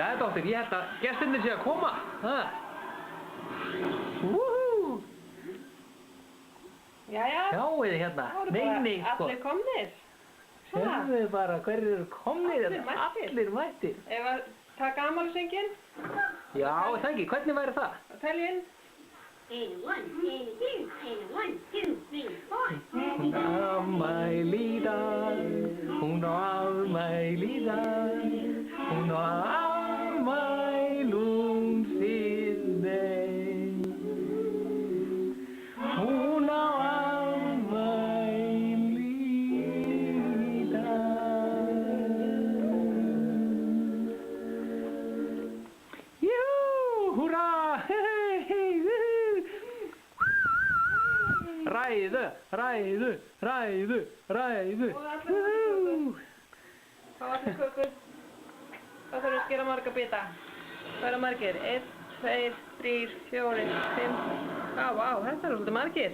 Jæja, dóttir, ég held að gestirnir sé að koma. Wúhú! Jæja. Sjáu þið hérna. Nei, sko. Allir komnir. Sérðu þið bara hverjir eru komnir hérna. Allir mættir. Ef að taka afmælisönginn. Já, það ekki. Hvernig væri það? Telja inn. And 1, and 2, and 1, 2, 3, 4. Hún á afmæli í dag. Hún á afmæli í dag. Hún á afmælum Sydney. Hún á afmæli í dag. Jú, húrra! Ræðu, ræðu, ræðu, ræðu. Hvað var þetta kökur? Hvað þarf að skera marga bita? Hvað eru margir? 1, 2, 3, 4, 5. Vá, þetta eru svolítið margir.